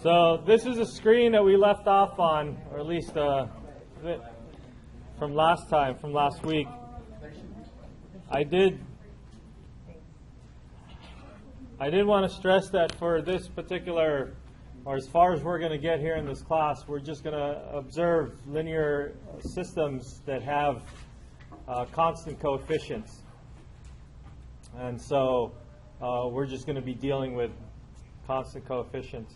So this is a screen that we left off on, or at least from last time, from last week. I did want to stress that for this particular, or as far as we're going to get here in this class, we're just going to observe linear systems that have constant coefficients. And so we're just going to be dealing with constant coefficients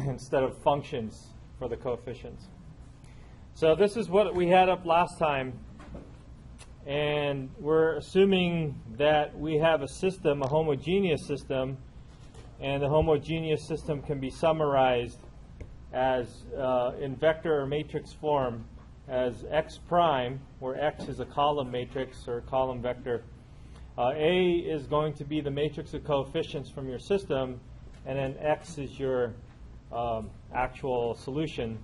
instead of functions for the coefficients. So this is what we had up last time. And we're assuming that we have a system, a homogeneous system, and the homogeneous system can be summarized as in vector or matrix form as x prime, where x is a column matrix or column vector. A is going to be the matrix of coefficients from your system, and then x is your actual solution.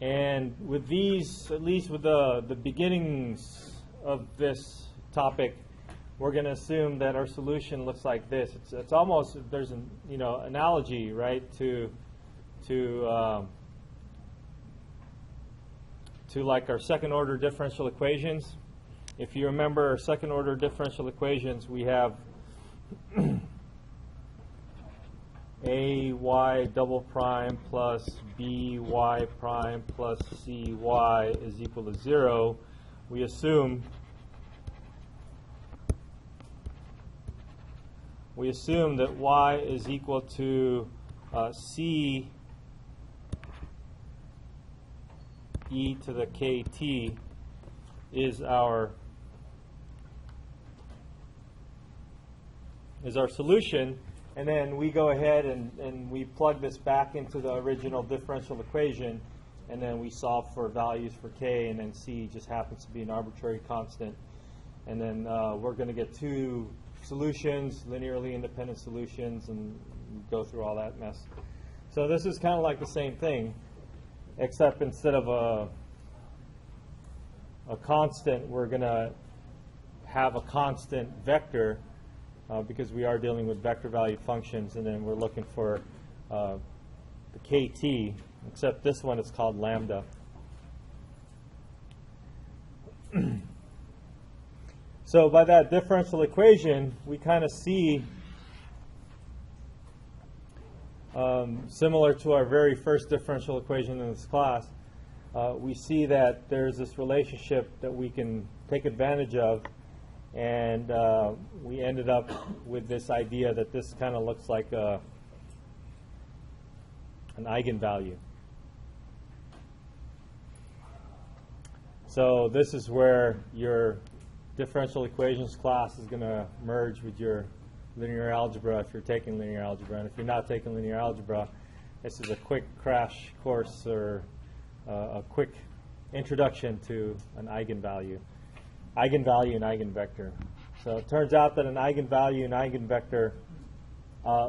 And with these, at least with the beginnings of this topic, we're going to assume that our solution looks like this. It's almost, there's an analogy, right, to like our second order differential equations. If you remember our second order differential equations, we have ay double prime plus by prime plus cy is equal to 0. We assume that y is equal to c e to the kt is our solution. And then we go ahead and we plug this back into the original differential equation, and then we solve for values for k, and then c just happens to be an arbitrary constant. And then we're going to get two solutions, linearly independent solutions, and go through all that mess. So this is kind of like the same thing, except instead of a constant, we're going to have a constant vector, because we are dealing with vector valued functions, and then we're looking for the kt, except this one is called lambda. So by that differential equation, we kind of see, similar to our very first differential equation in this class, we see that there's this relationship that we can take advantage of. And we ended up with this idea that this kind of looks like an eigenvalue. So this is where your differential equations class is going to merge with your linear algebra if you're taking linear algebra. And if you're not taking linear algebra, this is a quick crash course or a quick introduction to an eigenvalue. Eigenvalue and eigenvector. So it turns out that an eigenvalue and eigenvector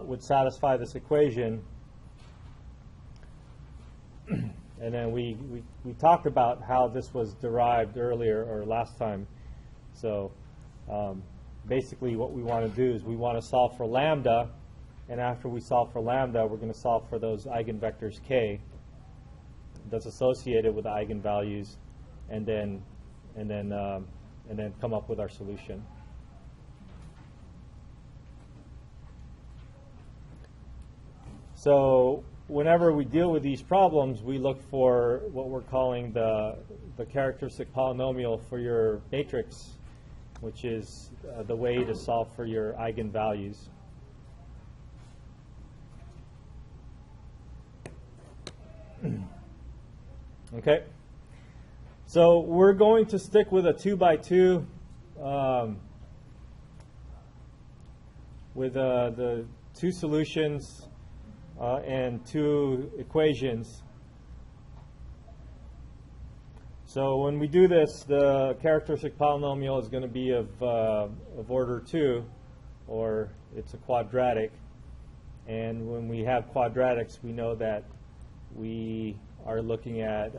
would satisfy this equation. And then we talked about how this was derived earlier or last time. So basically what we want to do is we want to solve for lambda, and after we solve for lambda, we're going to solve for those eigenvectors k that's associated with the eigenvalues, and then come up with our solution. So whenever we deal with these problems, we look for what we're calling the characteristic polynomial for your matrix, which is the way to solve for your eigenvalues. Okay. So we're going to stick with a 2x2 with the two solutions and two equations. So when we do this, the characteristic polynomial is going to be of order 2, or it's a quadratic. And when we have quadratics, we know that we are looking at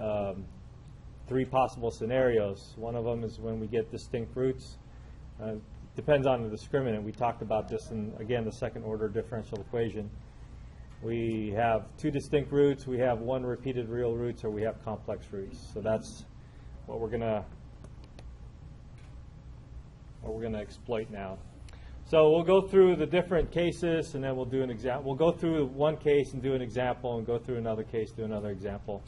three possible scenarios. One of them is when we get distinct roots. Depends on the discriminant. We talked about this in, again, the second order differential equation. we have two distinct roots, we have one repeated real roots, or we have complex roots. So that's what we're gonna exploit now. So we'll go through the different cases, and then we'll do an example. We'll go through one case and do an example, and go through another case, do another example,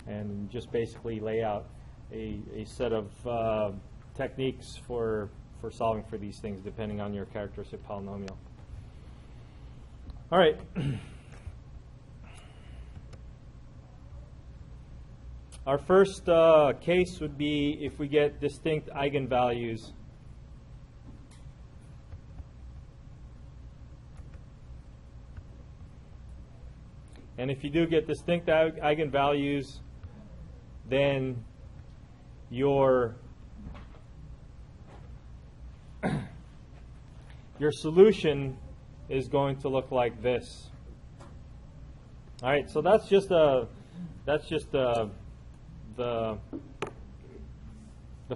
and just basically lay out a set of techniques for solving for these things, depending on your characteristic polynomial. All right. Our first case would be if we get distinct eigenvalues. And if you do get distinct eigenvalues, then your solution is going to look like this. All right, so that's just the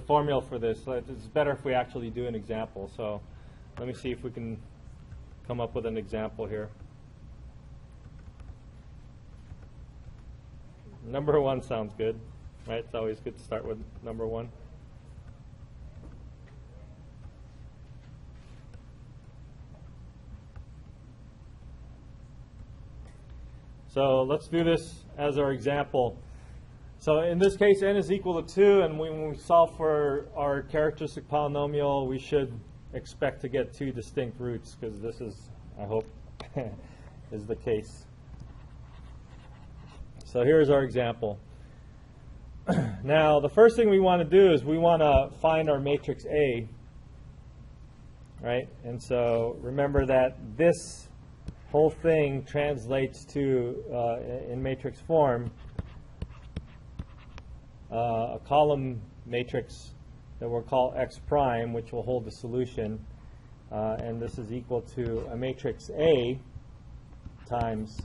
formula for this. So it's better if we actually do an example. So let me see if we can come up with an example here. Number one sounds good, right? It's always good to start with number one. So let's do this as our example. So in this case, n is equal to 2, and when we solve for our characteristic polynomial, we should expect to get two distinct roots, because this is, I hope, is the case. So here's our example. Now, the first thing we want to do is we want to find our matrix A, right? And so remember that this whole thing translates to, in matrix form, a column matrix that we'll call X prime, which will hold the solution. And this is equal to a matrix A times,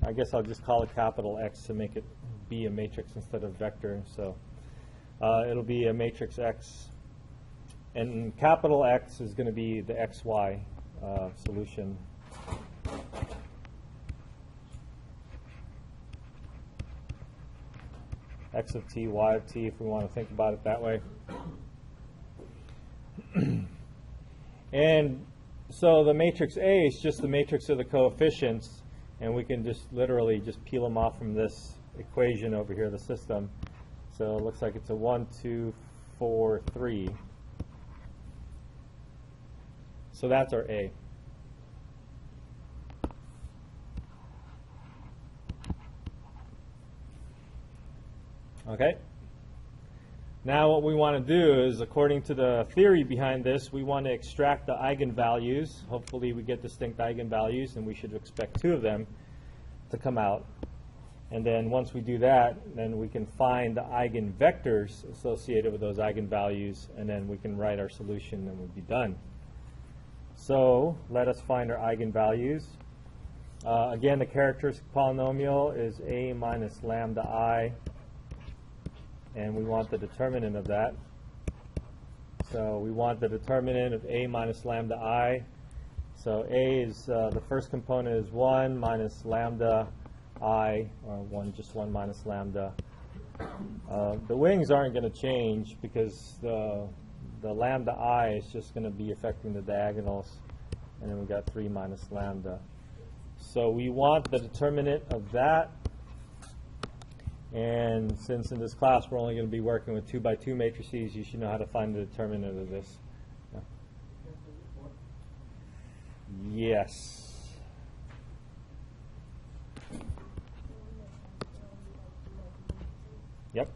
I guess I'll just call it capital X to make it be a matrix instead of vector. So it'll be a matrix X. And capital X is going to be the XY solution. X of t, y of t, if we want to think about it that way. And so the matrix A is just the matrix of the coefficients, and we can just literally just peel them off from this equation over here, the system. So it looks like it's a 1, 2, 4, 3. So that's our A. Okay. Now what we want to do is, according to the theory behind this, we want to extract the eigenvalues. Hopefully we get distinct eigenvalues, and we should expect two of them to come out. And then once we do that, then we can find the eigenvectors associated with those eigenvalues, and then we can write our solution, and we'll be done. So let us find our eigenvalues. Again, the characteristic polynomial is a minus lambda I, and we want the determinant of that. So we want the determinant of a minus lambda I. So a is, the first component is 1 minus lambda I, or just 1 minus lambda. The wings aren't going to change because the lambda I is just going to be affecting the diagonals, and then we've got 3 minus lambda. So we want the determinant of that. And since in this class we're only going to be working with 2 by 2 matrices, you should know how to find the determinant of this. Yeah. Yes. Yep.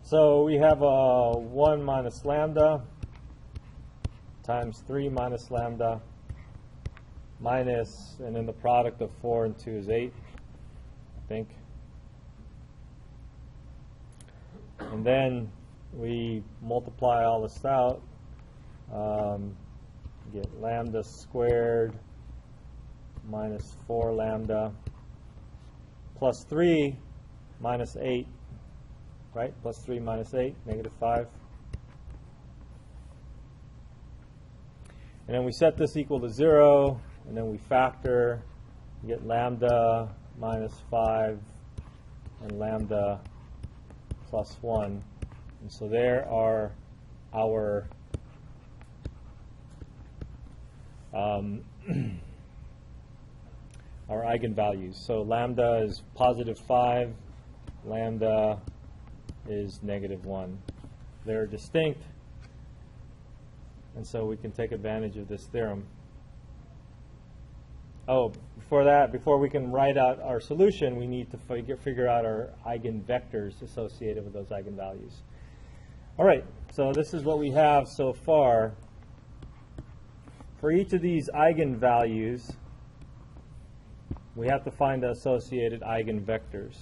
So we have 1 minus lambda times 3 minus lambda minus, and then the product of 4 and 2 is 8, I think. And then we multiply all this out, get lambda squared minus 4 lambda plus 3 minus 8, right? Plus 3 minus 8, negative 5. And then we set this equal to 0, and then we factor, we get lambda minus 5 and lambda plus 1. And so there are our our eigenvalues. So lambda is positive 5, lambda is negative 1. They're distinct, and so we can take advantage of this theorem. Oh, before we can write out our solution, we need to figure out our eigenvectors associated with those eigenvalues. All right, so this is what we have so far. For each of these eigenvalues, we have to find the associated eigenvectors.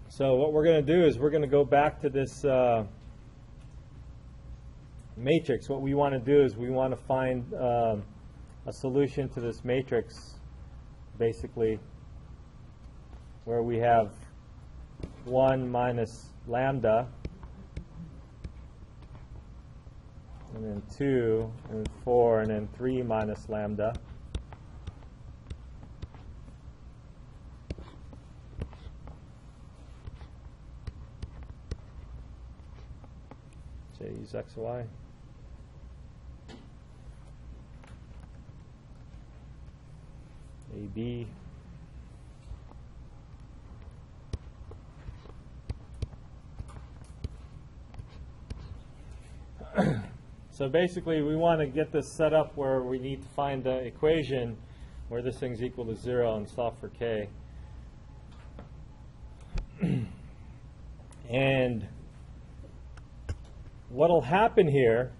So what we're going to do is we're going to go back to this matrix. What we want to do is we want to find a solution to this matrix, basically, where we have 1 minus lambda, and then 2, and then 4, and then 3 minus lambda. Say use x, y. A, B. So basically, we want to get this set up where we need to find the equation where this thing's equal to 0 and solve for k. And what'll happen here,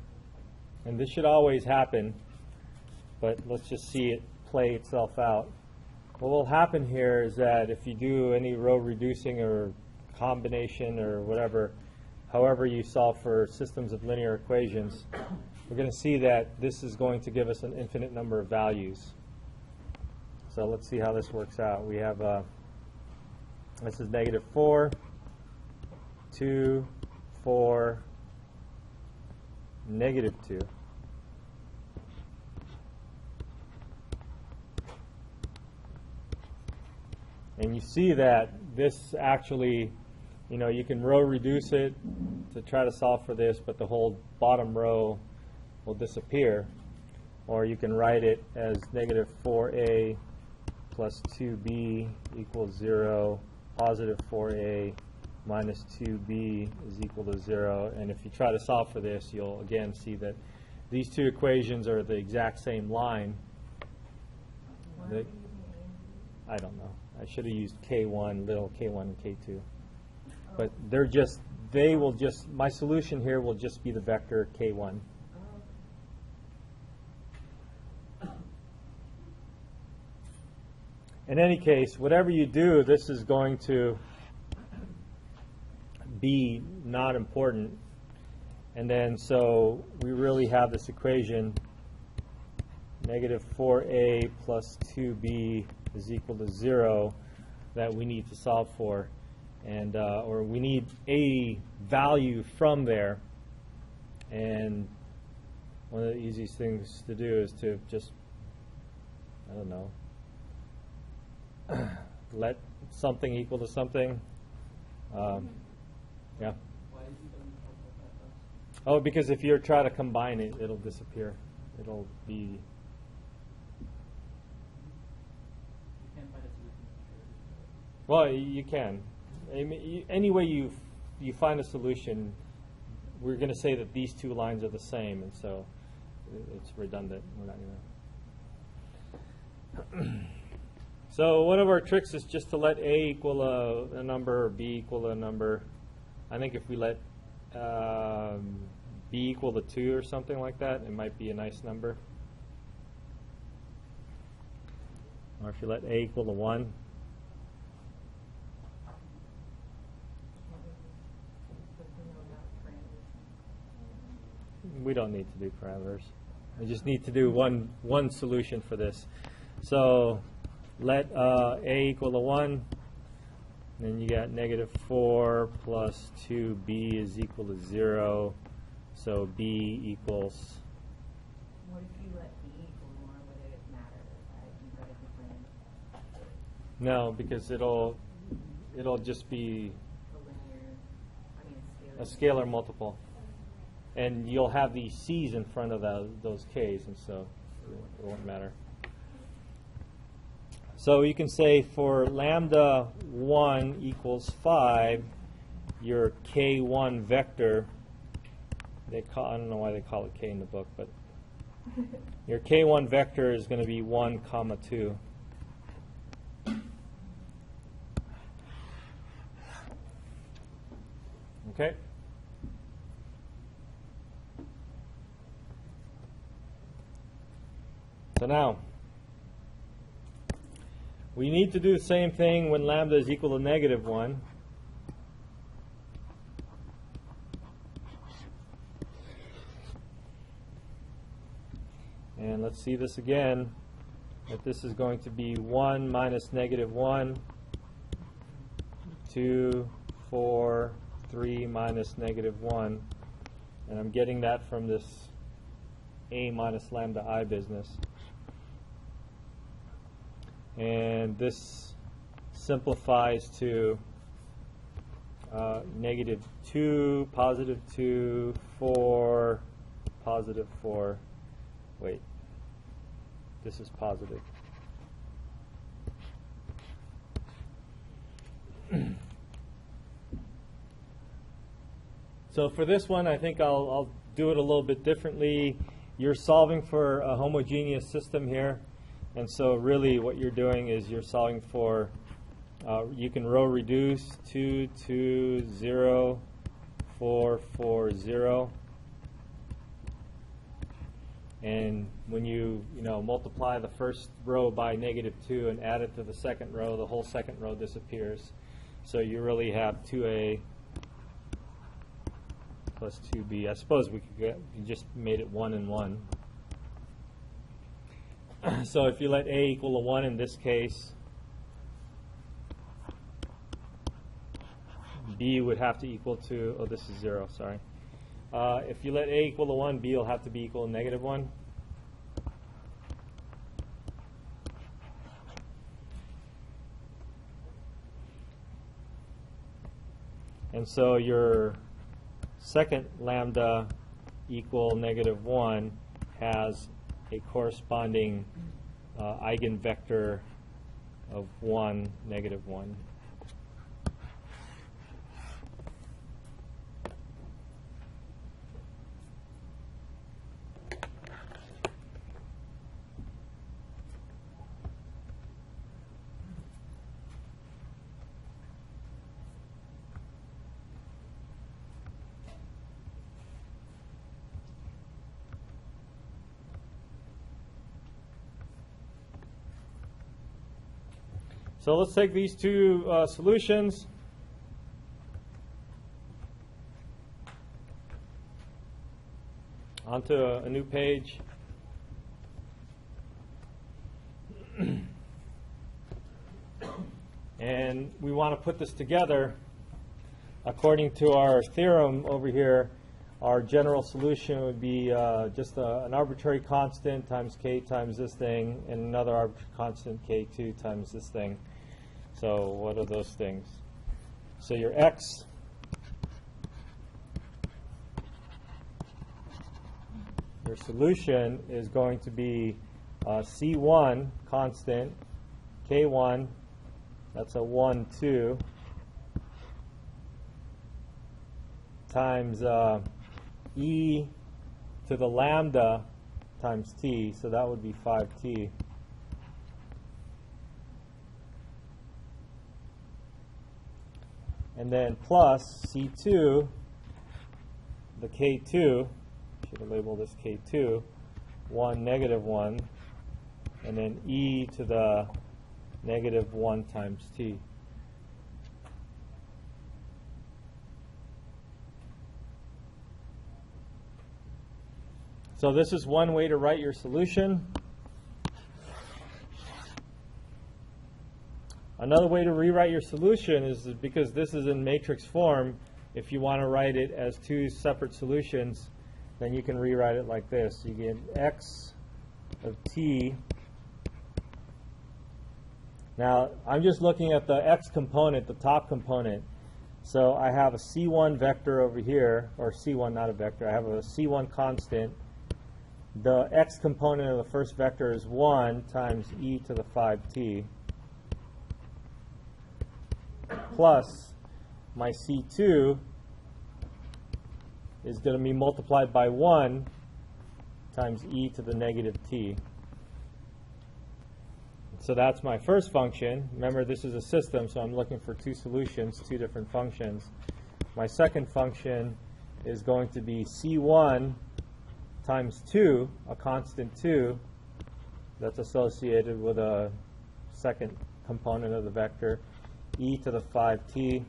and this should always happen, but let's just see it play itself out. What will happen here is that if you do any row reducing or combination or whatever, however you solve for systems of linear equations, we're going to see that this is going to give us an infinite number of values. So let's see how this works out. We have, this is negative 4, 2, 4, negative 2. And you see that this actually, you know, you can row reduce it to try to solve for this, but the whole bottom row will disappear. Or you can write it as negative 4a plus 2b equals 0, positive 4a minus 2b is equal to 0. And if you try to solve for this, you'll again see that these two equations are the exact same line. I don't know. I should have used K1, little K1 and K2. But they're just, they will just, my solution here will just be the vector K1. In any case, whatever you do, this is going to be not important. And then so we really have this equation, negative 4a plus 2b is equal to 0, that we need to solve for. And or we need a value from there. And one of the easiest things to do is to just, I don't know, let something equal to something. Yeah. Oh, because if you try to combine it, it'll disappear. It'll be. Well, you can. I mean, any way you find a solution, we're going to say that these two lines are the same, and so it's redundant. We're not going to. So one of our tricks is just to let A equal a number or B equal a number. I think if we let B equal to 2 or something like that, it might be a nice number. Or if you let A equal to 1. We don't need to do parameters. We just need to do one solution for this. So let A equal to 1. Then you got -4 plus 2b is equal to 0. So b equals. What if you let b equal 1? Would it matter that you got a different? No, because it'll just be A linear, I mean, a scalar multiple. And you'll have these c's in front of those k's, and so it won't matter. So you can say for lambda 1 equals 5, your k1 vector, I don't know why they call it k in the book, but your k1 vector is going to be 1, 2. Okay? So now, we need to do the same thing when lambda is equal to -1. And let's see this again, that this is going to be 1 minus -1, 2, 4, 3 minus -1. And I'm getting that from this a minus lambda I business. And this simplifies to -2, +2, 4, +4. Wait, this is positive. So for this one, I think I'll do it a little bit differently. You're solving for a homogeneous system here. And so really what you're doing is you're solving for, you can row reduce 2, 2, 0, 4, 4, 0. And when you multiply the first row by -2 and add it to the second row, the whole second row disappears. So you really have 2a plus 2b. I suppose we could you just made it 1 and 1. So if you let a equal to 1 in this case, b would have to equal to, oh, this is 0, sorry. If you let a equal to 1, b will have to be equal to -1. And so your second lambda equal -1 has a corresponding eigenvector of 1, -1. So let's take these two solutions. Onto a new page. And we want to put this together. According to our theorem over here, our general solution would be just an arbitrary constant times k times this thing, and another arbitrary constant k2 times this thing. So what are those things? So your x your solution is going to be c1 constant, k1, that's a 1, 2, times e to the lambda times t, so that would be 5t. And then plus c2, the k2, should have labeled this k2, 1, -1, and then e to the -1 times t. So this is one way to write your solution. Another way to rewrite your solution is because this is in matrix form, if you want to write it as two separate solutions, then you can rewrite it like this. You get x of t. Now, I'm just looking at the x component, the top component. So I have a c1 vector over here, or c1, not a vector. I have a c1 constant. The x component of the first vector is 1 times e to the 5t plus my c2 is going to be multiplied by 1 times e to the negative t. So that's my first function. Remember, this is a system, so I'm looking for two solutions, two different functions. My second function is going to be c1 times 2, a constant 2, that's associated with a second component of the vector, e to the 5t,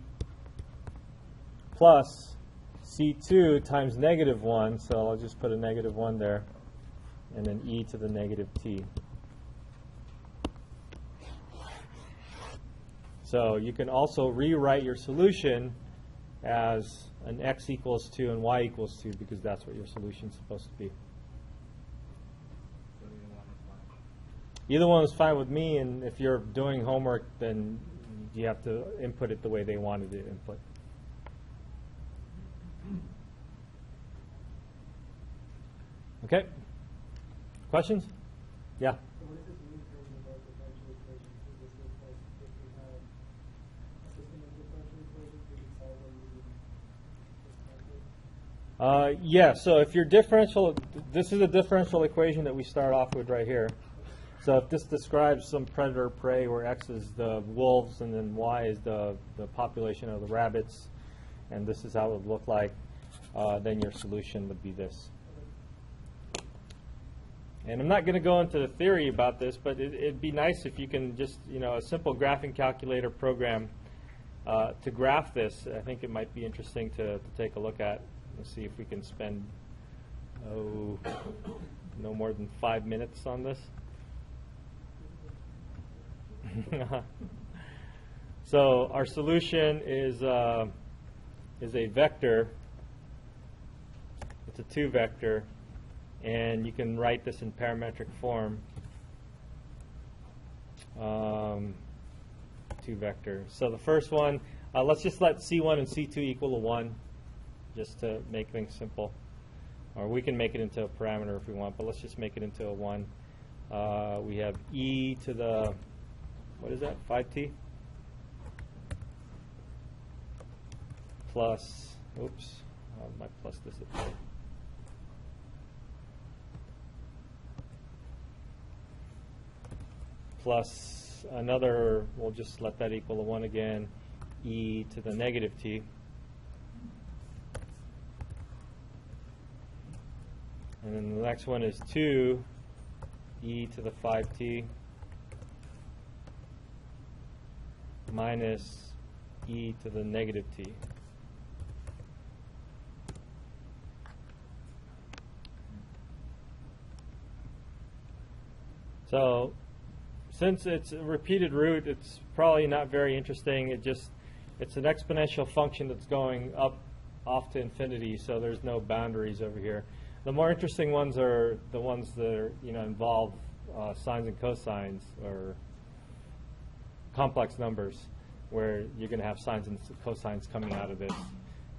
plus c2 times negative 1, so I'll just put a negative 1 there, and then e to the negative t. So you can also rewrite your solution as an x equals 2 and y equals 2, because that's what your solution is supposed to be. Either one is fine with me, and if you're doing homework, then you have to input it the way they wanted it input. Okay? Questions? Yeah? So what does this mean for about differential equations? Does this look like if we have a system of differential equations, we can solve them using this method? Yeah, so if your differential, this is a differential equation that we start off with right here. So if this describes some predator-prey where x is the wolves and then y is the population of the rabbits, and this is how it would look like, then your solution would be this. And I'm not going to go into the theory about this, but it'd be nice if you can just, a simple graphing calculator program to graph this. I think it might be interesting to take a look at. Let's see if we can spend, no more than 5 minutes on this. So our solution is a vector. It's a 2 vector. And you can write this in parametric form, 2 vector. So the first one, let's just let C1 and C2 equal to 1, just to make things simple. Or we can make it into a parameter if we want, but let's just make it into a 1. We have e to the, what is that, 5t? Plus, oops, my plus disappeared. Plus another, we'll just let that equal to 1 again, e to the negative t. And then the next one is 2 e to the 5t minus e to the negative t. So since it's a repeated root, it's probably not very interesting. It's an exponential function that's going up off to infinity, so there's no boundaries over here. The more interesting ones are the ones that are, involve sines and cosines, or complex numbers, where you're going to have sines and cosines coming out of this,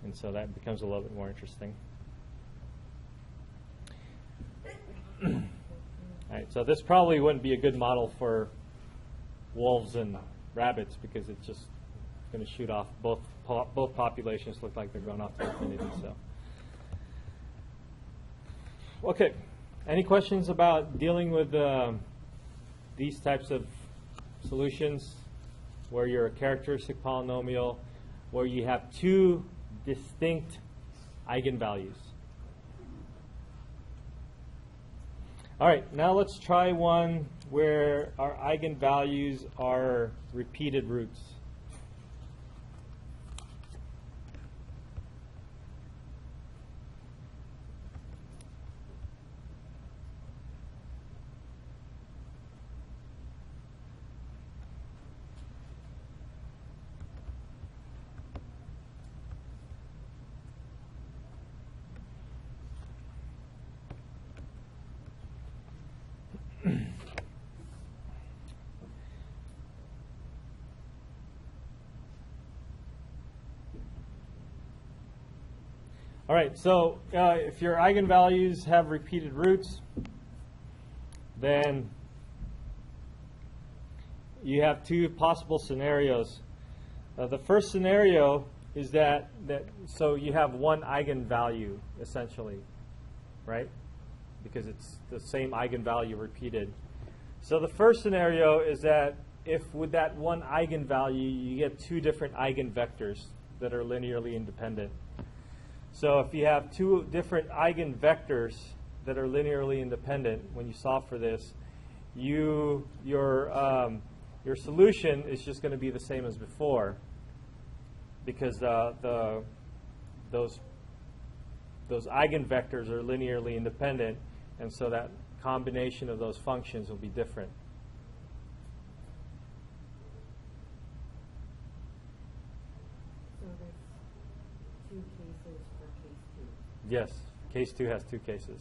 and so that becomes a little bit more interesting. All right, so this probably wouldn't be a good model for wolves and rabbits, because it's just going to shoot off. Both populations look like they're going off to infinity. So, okay, any questions about dealing with these types of solutions, where you're a characteristic polynomial, where you have two distinct eigenvalues? All right, now let's try one where our eigenvalues are repeated roots. All right, so if your eigenvalues have repeated roots, then you have two possible scenarios. The first scenario is that so you have one eigenvalue, essentially, right? Because it's the same eigenvalue repeated. So the first scenario is that if with that one eigenvalue, you get two different eigenvectors that are linearly independent. So if you have two different eigenvectors that are linearly independent, when you solve for this, your solution is just going to be the same as before, because those eigenvectors are linearly independent, and so that combination of those functions will be different. So there's two cases for case 2. Yes, case 2 has two cases.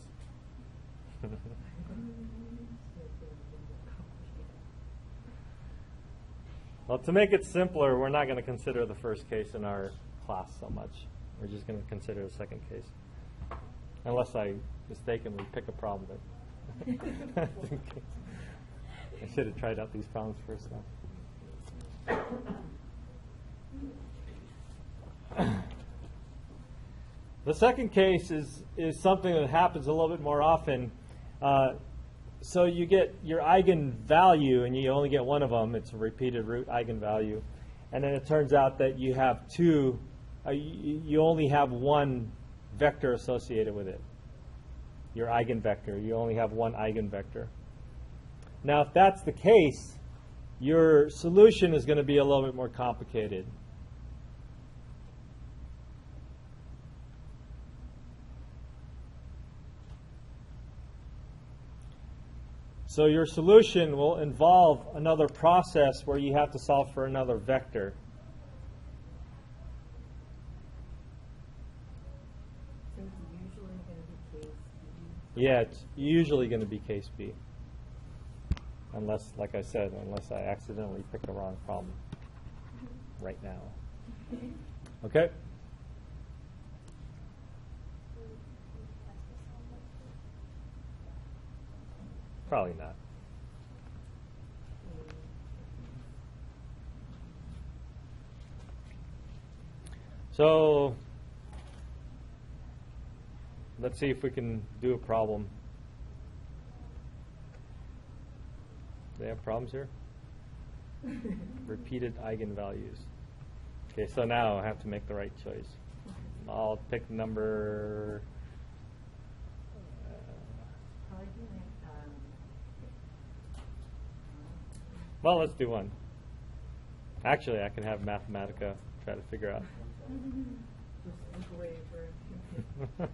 Well, to make it simpler, we're not going to consider the first case in our class so much. We're just going to consider the second case. Unless I mistakenly pick a problem that I should have tried out these problems first now. The second case is something that happens a little bit more often. So you get your eigenvalue, and you only get one of them. It's a repeated root eigenvalue. And then it turns out that you have two, you only have one vector associated with it, your eigenvector. You only have one eigenvector. Now, if that's the case, your solution is going to be a little bit more complicated. So your solution will involve another process where you have to solve for another vector. So it's usually going to be case B? Yeah, it's usually going to be case B. Unless, like I said, unless I accidentally pick the wrong problem right now. Okay? Probably not. So let's see if we can do a problem. Do they have problems here? Repeated eigenvalues. Okay, so now I have to make the right choice. I'll pick number. Probably do like, Well, let's do one. Actually, I can have Mathematica try to figure out. just look away for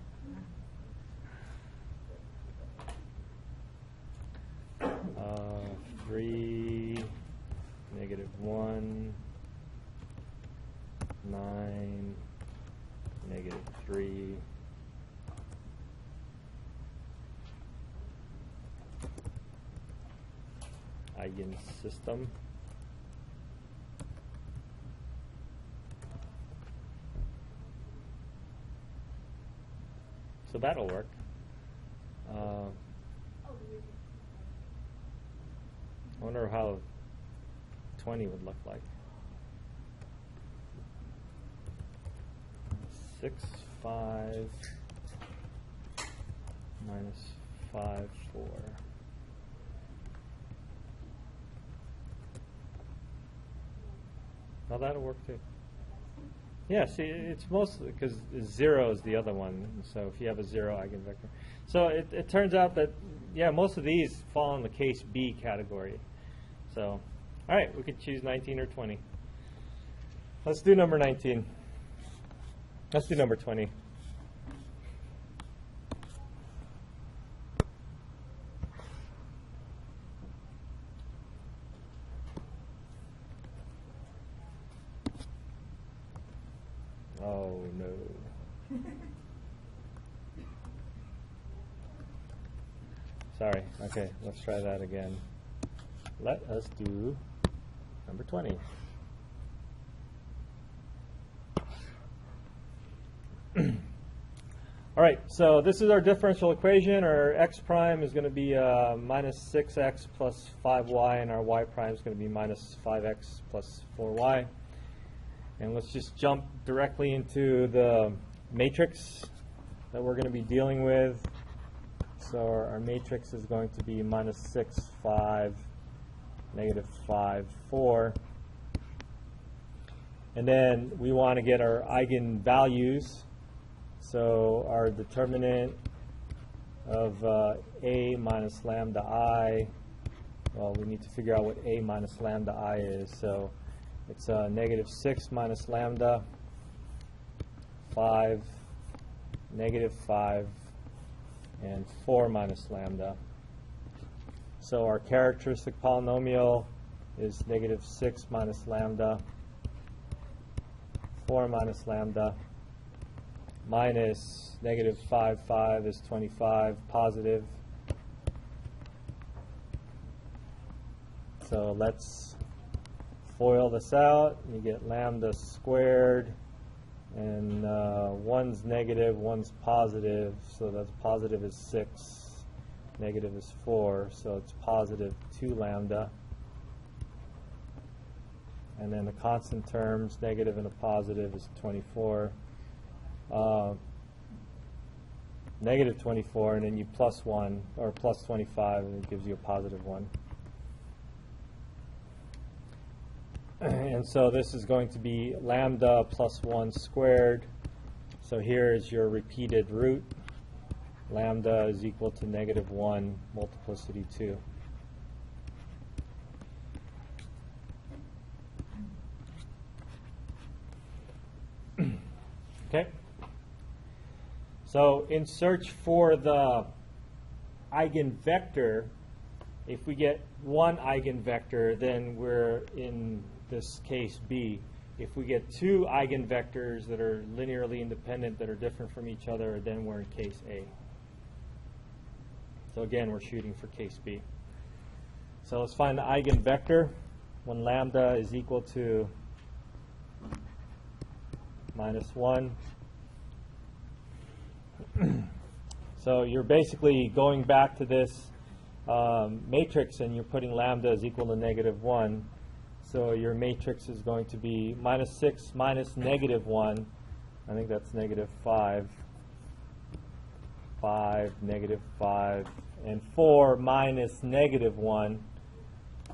3, -1, 9, -3. Eigensystem. So that'll work. I wonder how 20 would look like. 6, 5, -5, 4. Well, that'll work too. Yeah, see, it's mostly because 0 is the other one. So if you have a 0 eigenvector. So it turns out that, yeah, most of these fall in the case B category. So, all right, we could choose 19 or 20. Let's do number 19. Let's do number 20. Oh, no. Sorry. Okay, let's try that again. Let us do number 20. All right, so this is our differential equation. Our x prime is going to be minus 6x plus 5y, and our y prime is going to be minus 5x plus 4y. And let's just jump directly into the matrix that we're going to be dealing with. So our matrix is going to be minus 6, 5, negative 5, 4. And then we want to get our eigenvalues. So our determinant of A minus lambda I, well, we need to figure out what A minus lambda I is. So it's negative 6 minus lambda, 5, negative 5, and 4 minus lambda. So our characteristic polynomial is negative 6 minus lambda, 4 minus lambda, minus negative 5, 5 is 25, positive. So let's FOIL this out. You get lambda squared, and one's negative, one's positive. So that's positive is 6, negative is 4. So it's positive 2 lambda. And then the constant terms, negative and a positive, is 24. Negative 24, and then you plus 1, or plus 25, and it gives you a positive 1. And so this is going to be lambda plus 1 squared. So here is your repeated root. Lambda is equal to negative 1 multiplicity 2. Okay? So in search for the eigenvector, if we get one eigenvector, then we're in this case B. If we get two eigenvectors that are linearly independent, that are different from each other, then we're in case A. So again, we're shooting for case B. So let's find the eigenvector when lambda is equal to minus 1. So you're basically going back to this matrix, and you're putting lambda is equal to negative 1. So your matrix is going to be minus 6 minus negative 1. I think that's negative 5. 5, negative 5. And 4 minus negative 1.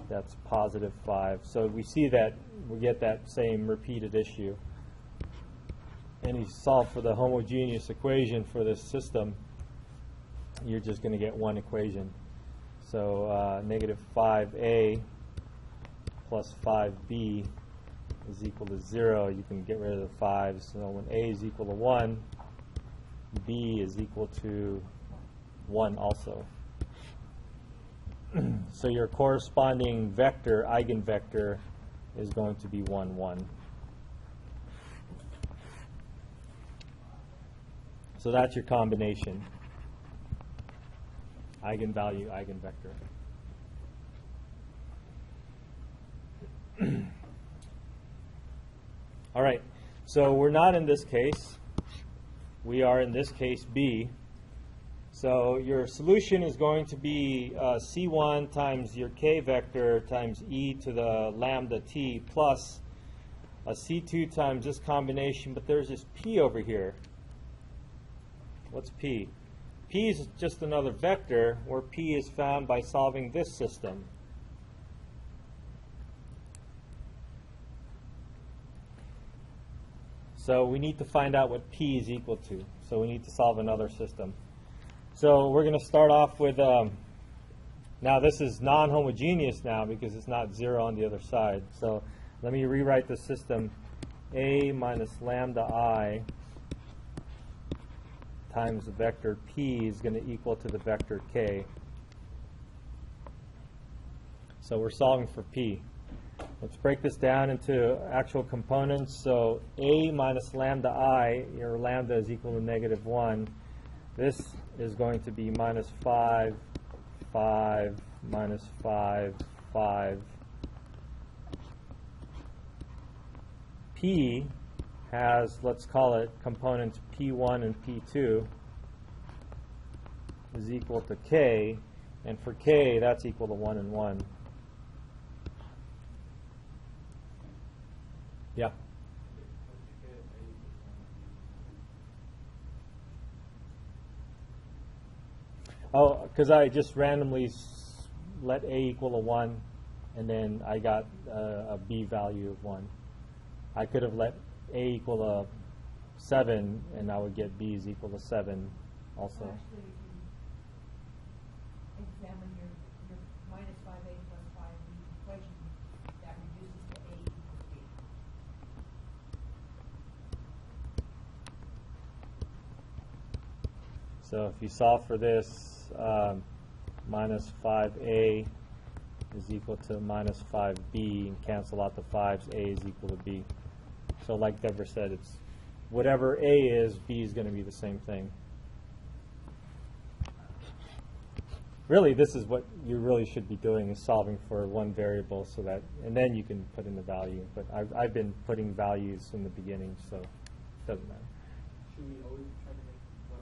That's positive 5. So we see that we get that same repeated issue. And you solve for the homogeneous equation for this system, you're just going to get one equation. So negative 5a plus 5b is equal to 0. You can get rid of the 5. So when a is equal to 1, b is equal to 1 also. So your corresponding vector, eigenvector, is going to be 1, 1. So that's your combination. Eigenvalue, eigenvector. All right, so we're not in this case. We are in this case B. So your solution is going to be C1 times your K vector times e to the lambda t plus a C2 times this combination, but there's this P over here. What's P? P is just another vector, where P is found by solving this system. So we need to find out what P is equal to. So we need to solve another system. So we're going to start off with, now this is non-homogeneous now because it's not 0 on the other side. So let me rewrite the system. A minus lambda I times the vector P is going to equal to the vector K. So we're solving for P. Let's break this down into actual components. So A minus lambda I, your lambda is equal to negative 1. This is going to be minus 5, 5, minus 5, 5. P has, let's call it, components P1 and P2. is equal to k, and for k, that's equal to 1 and 1. Yeah? Oh, because I just randomly let a equal to 1, and then I got a b value of 1. I could have let a equal to 7, and I would get b is equal to 7 also. So actually, if you examine your minus 5a plus 5b equation, that reduces to a equals b. So if you solve for this, minus 5a is equal to minus 5b, and cancel out the 5's, a is equal to b. So like Deborah said, it's whatever a is, b is going to be the same thing. Really, this is what you really should be doing, is solving for one variable, so that, and then you can put in the value. But I've been putting values from the beginning, so it doesn't matter. Should we always try to make one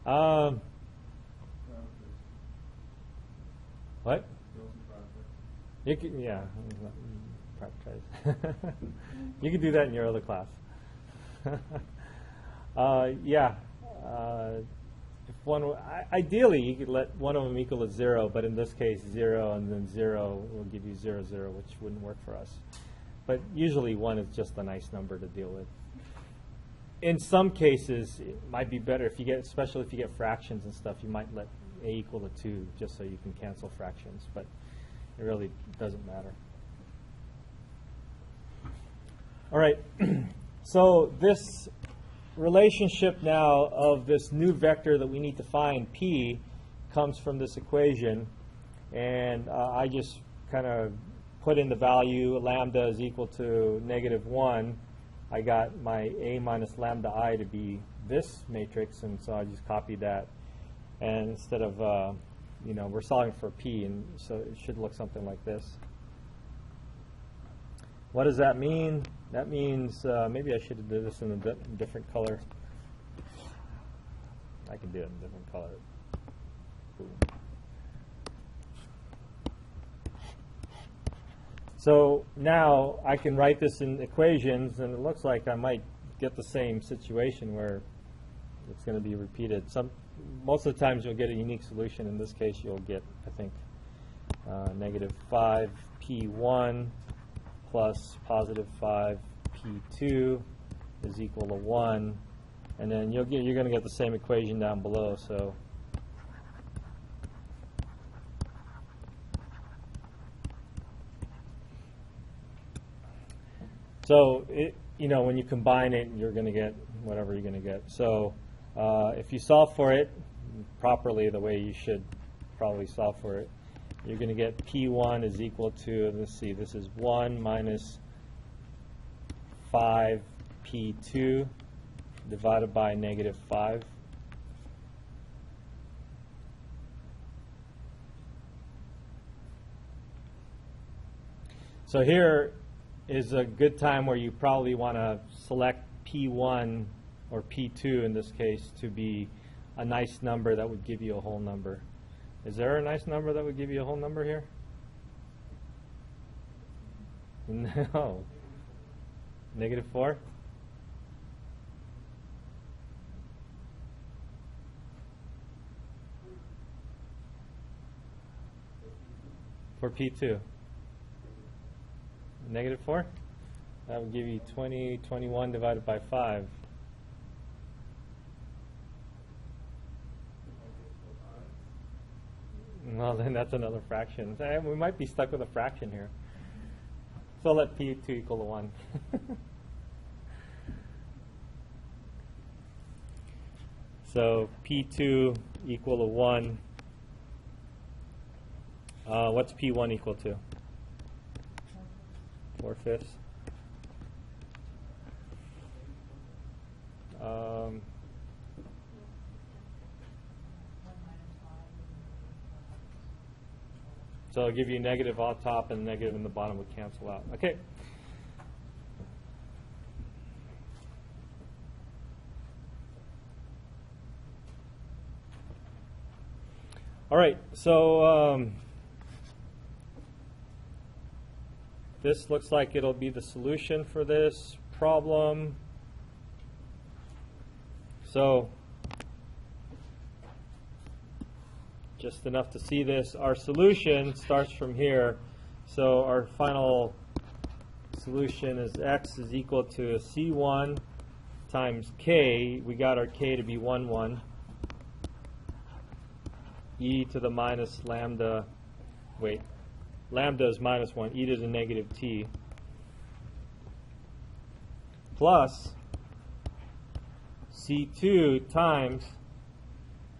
equal to 1? What? You can, yeah, you can do that in your other class. Yeah. If one, ideally, you could let one of them equal to 0, but in this case, 0 and then 0 will give you 0, 0, which wouldn't work for us. But usually 1 is just a nice number to deal with. In some cases, it might be better if you get, especially if you get fractions and stuff, you might let a equal to 2 just so you can cancel fractions, but it really doesn't matter. All right, so this relationship now of this new vector that we need to find, p, comes from this equation, and I just kind of put in the value lambda is equal to -1. I got my a minus lambda I to be this matrix, and so I just copied that. And instead of, we're solving for p, and so it should look something like this. What does that mean? That means, maybe I should have did this in a different color. I can do it in a different color. Boom. So now I can write this in equations, and it looks like I might get the same situation where it's going to be repeated. Most of the times you'll get a unique solution. In this case, you'll get, I think, -5p1 plus +5p2 is equal to 1, and then you're going to get the same equation down below. So when you combine it, you're going to get whatever you're going to get. So if you solve for it properly, the way you should probably solve for it, you're going to get p1 is equal to, let's see, this is 1 minus 5p2 divided by -5. So here is a good time where you probably want to select p1 or p2 in this case to be a nice number that would give you a whole number. Is there a nice number that would give you a whole number here? No. -4? For P2? -4? That would give you 21 divided by 5. Well, then that's another fraction. We might be stuck with a fraction here. So let P2 equal to 1. So P2 equal to 1. What's P1 equal to? 4/5. So I'll give you negative on top and negative in the bottom would cancel out. Okay. All right, so this looks like it'll be the solution for this problem. So just enough to see this. Our solution starts from here. So our final solution is x is equal to C1 times k. We got our k to be 1, 1. E to the minus lambda, wait, lambda is minus 1, e to the negative t, plus C2 times,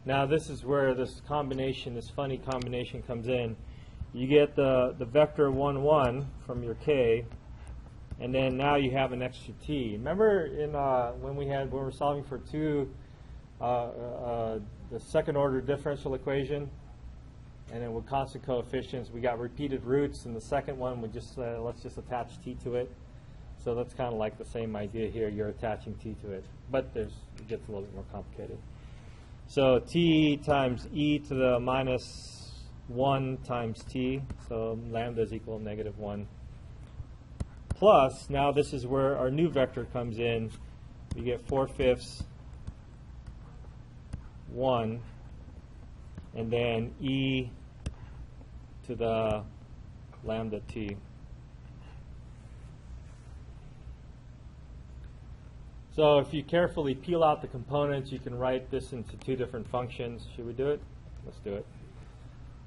now this is where this combination, this funny combination comes in. You get the vector 1, 1 from your k, and then now you have an extra t. Remember in when we were solving for the second order differential equation, and then with constant coefficients, we got repeated roots, and the second one we just let's just attach t to it. So that's kind of like the same idea here. You're attaching t to it, but it gets a little bit more complicated. So t times e to the minus 1 times t, so lambda is equal to negative 1. Plus, now this is where our new vector comes in. You get 4/5 1, and then e to the lambda t. So if you carefully peel out the components, you can write this into two different functions. Should we do it? Let's do it.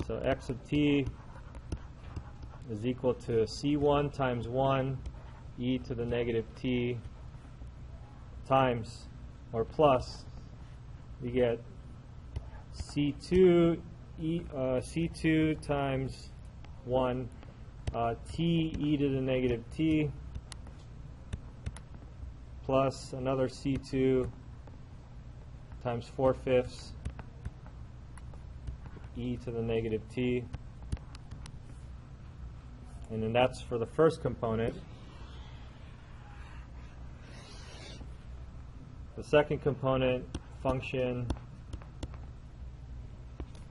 So x of t is equal to C1 times 1 e to the negative t times, or plus, you get C2 C2 times 1 t e to the negative t plus another C2 times 4/5 e to the negative t. And then that's for the first component. The second component function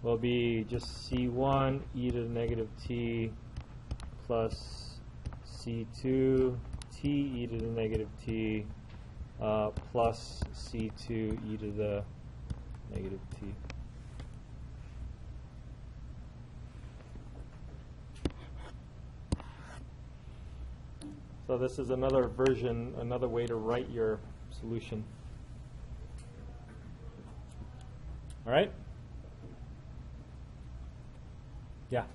will be just C1 e to the negative t plus C2 t e to the negative t plus C2 e to the negative t. So this is another version, another way to write your solution. All right? Yeah.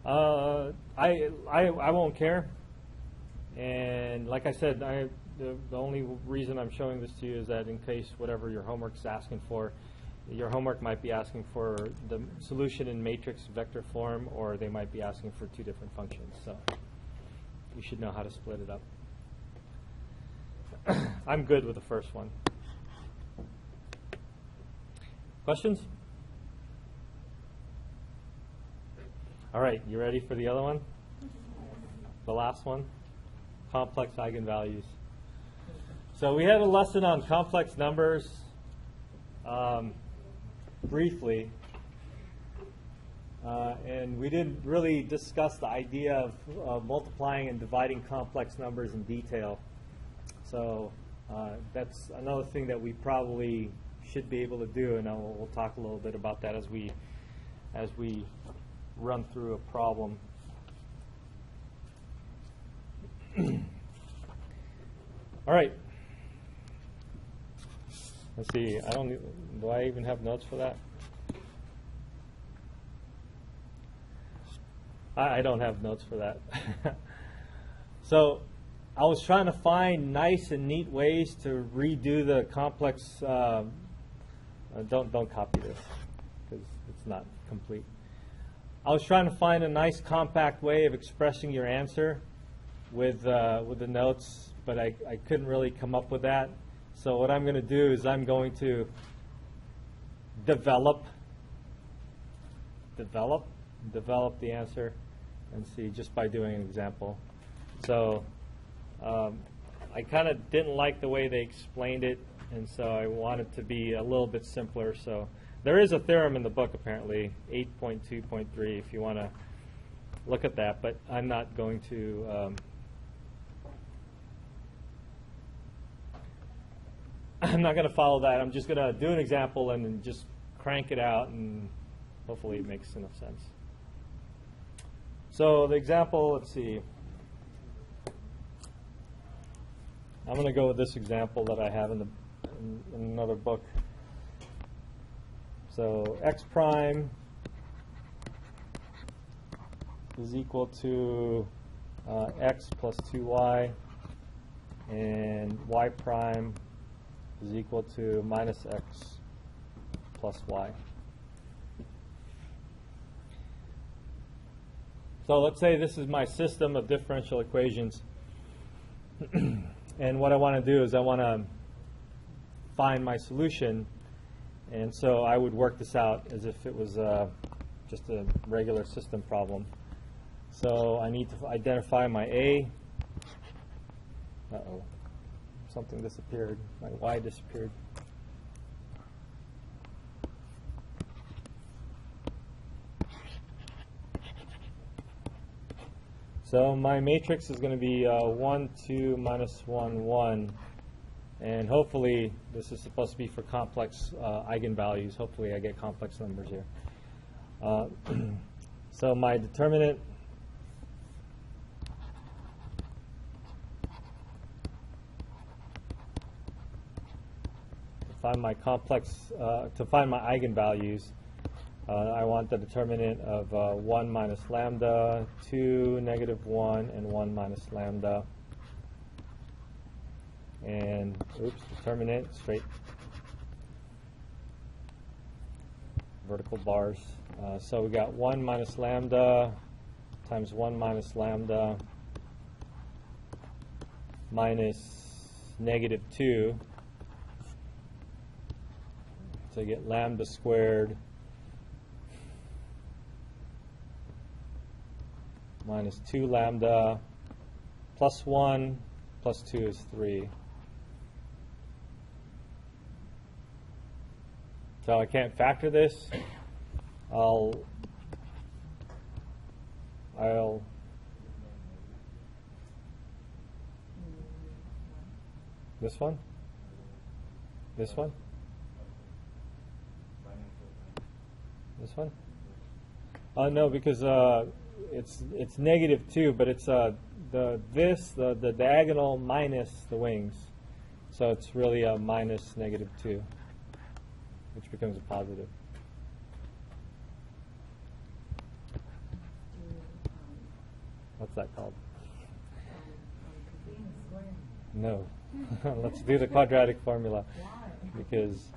I won't care. And like I said, the only reason I'm showing this to you is that in case whatever your homework's asking for, your homework might be asking for the solution in matrix vector form, or they might be asking for two different functions. So you should know how to split it up. I'm good with the first one. Questions? All right, you ready for the other one? The last one? Complex eigenvalues. So we had a lesson on complex numbers briefly, and we didn't really discuss the idea of multiplying and dividing complex numbers in detail. So that's another thing that we probably should be able to do, and we'll talk a little bit about that as we run through a problem. All right. Let's see. Do I even have notes for that? I don't have notes for that. So I was trying to find nice and neat ways to redo the complex. Don't copy this because it's not complete. I was trying to find a nice compact way of expressing your answer with the notes, but I couldn't really come up with that. So what I'm going to do is I'm going to develop the answer and see just by doing an example. So I kind of didn't like the way they explained it And so I want it to be a little bit simpler. So there is a theorem in the book, apparently, 8.2.3, if you want to look at that. But I'm not going to... I'm not going to follow that. I'm just going to do an example and then just crank it out, and hopefully it makes enough sense. So the example, let's see. I'm going to go with this example that I have in another book. So x prime is equal to x plus 2y, and y prime is equal to minus x plus y. So let's say this is my system of differential equations. And what I want to do is I want to find my solution. And so I would work this out as if it was just a regular system problem. So I need to identify my A. Uh-oh. Something disappeared. My Y disappeared. So my matrix is going to be 1, 2, minus 1, 1. And hopefully, this is supposed to be for complex eigenvalues. Hopefully, I get complex numbers here. So my determinant to find my complex, to find my eigenvalues, I want the determinant of 1 minus lambda, 2, negative 1, and 1 minus lambda. And, oops, determinant, straight vertical bars. So we got 1 minus lambda times 1 minus lambda minus negative 2. So you get lambda squared minus 2 lambda plus 1 plus 2 is 3. So I can't factor this. This one? This one? This one? No, because it's negative 2, but it's the diagonal minus the wings. So it's really a minus negative 2, which becomes a positive. What's that called? No. Let's do the quadratic formula. Because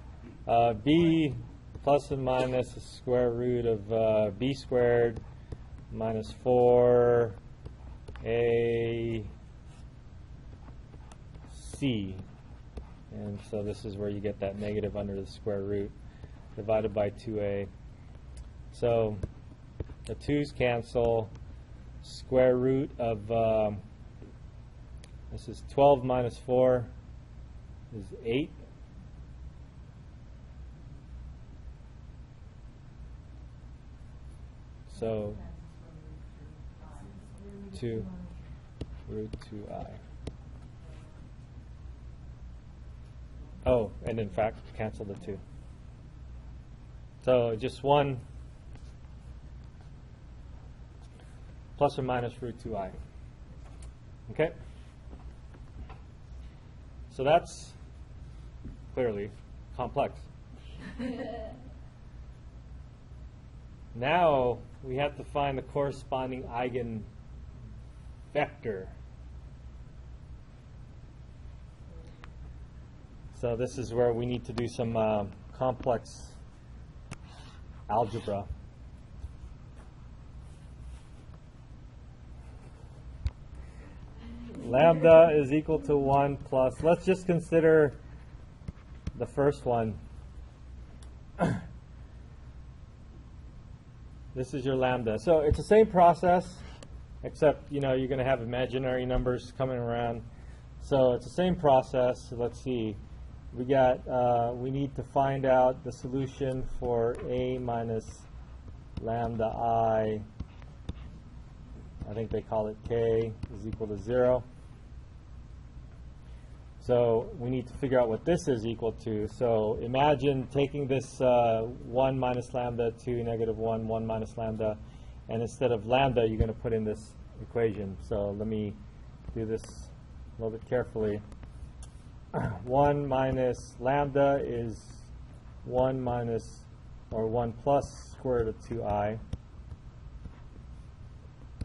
b plus and minus the square root of b squared minus 4 a c. And so this is where you get that negative under the square root divided by 2a. So the 2's cancel. Square root of, this is 12 minus 4 is 8. So 2 root 2i. Oh, and in fact, cancel the 2. So just 1 plus or minus root 2i. Okay? So that's clearly complex. Now we have to find the corresponding eigenvector. So this is where we need to do some complex algebra. Lambda is equal to 1 plus, let's just consider the first one. This is your lambda. So it's the same process, except you're going to have imaginary numbers coming around. So it's the same process. So let's see. we need to find out the solution for a minus lambda I think they call it k, is equal to 0. So we need to figure out what this is equal to. So imagine taking this 1 minus lambda to negative 1, 1 minus lambda, and instead of lambda, you're going to put in this equation. So let me do this a little bit carefully. 1 minus lambda is 1 minus, or 1 plus square root of 2i.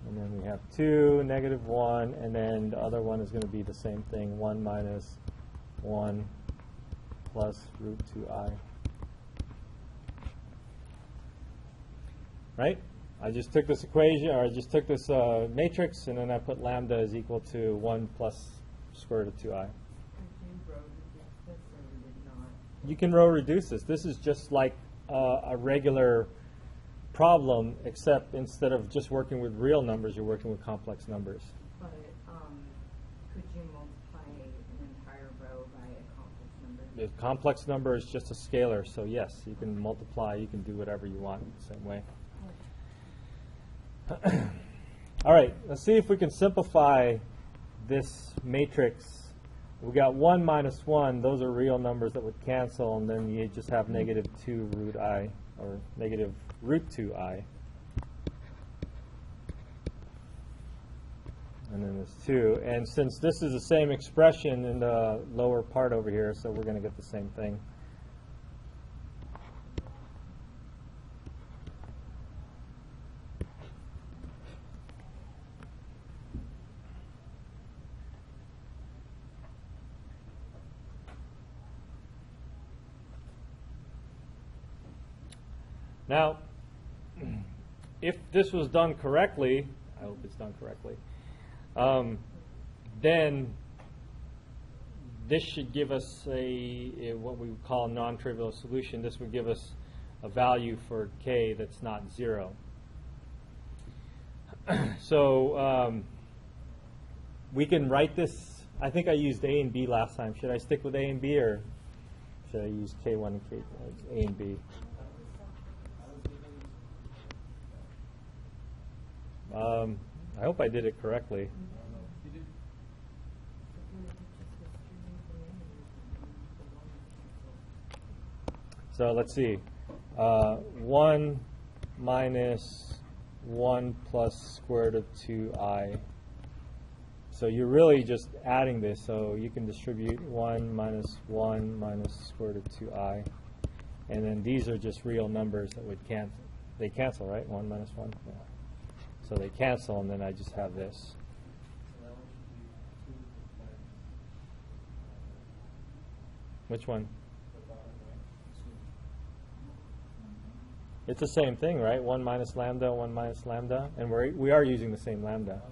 And then we have 2, negative 1, and then the other one is going to be the same thing, 1 minus 1 plus root 2i. Right? I just took this equation, or I just took this matrix, and then I put lambda is equal to 1 plus square root of 2i. You can row reduce this. This is just like a regular problem, except instead of just working with real numbers, you're working with complex numbers. But could you multiply an entire row by a complex number? The complex number is just a scalar, so yes, you can multiply, you can do whatever you want in the same way. All right, let's see if we can simplify this matrix. We got 1 minus 1, those are real numbers that would cancel, and then you just have negative 2 root I, or negative root 2i. And then there's 2. And since this is the same expression in the lower part over here, so we're going to get the same thing. Now, if this was done correctly, I hope it's done correctly, then this should give us a what we would call a non-trivial solution. This would give us a value for k that's not 0. So we can write this. I think I used a and b last time. Should I stick with a and b, or should I use k1 and k, a and b? I hope I did it correctly. So let's see. 1 minus 1 plus square root of 2i. So you're really just adding this. So you can distribute 1 minus square root of 2i. And then these are just real numbers that would cancel. They cancel, right? 1 minus 1? Yeah. So they cancel, and then I just have this. Which one? It's the same thing, right? 1 minus lambda, 1 minus lambda. And we are using the same lambda.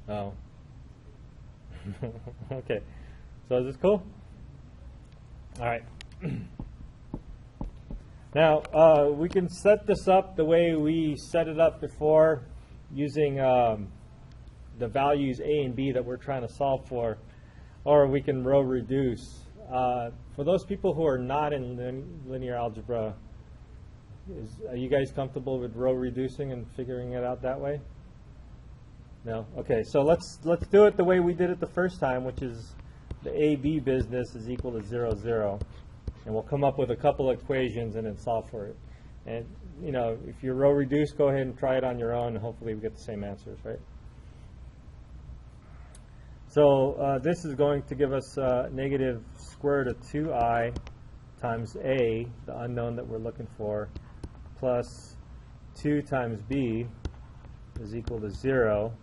Oh. Okay. So is this cool? All right. Now, we can set this up the way we set it up before, using the values a and b that we're trying to solve for, or we can row reduce. For those people who are not in linear algebra, are you guys comfortable with row reducing and figuring it out that way? No? Okay, so let's do it the way we did it the first time, which is the AB business is equal to 0, 0. And we'll come up with a couple of equations and then solve for it. And, you know, if you row reduce, go ahead and try it on your own, and hopefully we get the same answers, right? So this is going to give us negative square root of 2i times a, the unknown that we're looking for, plus 2 times b is equal to 0.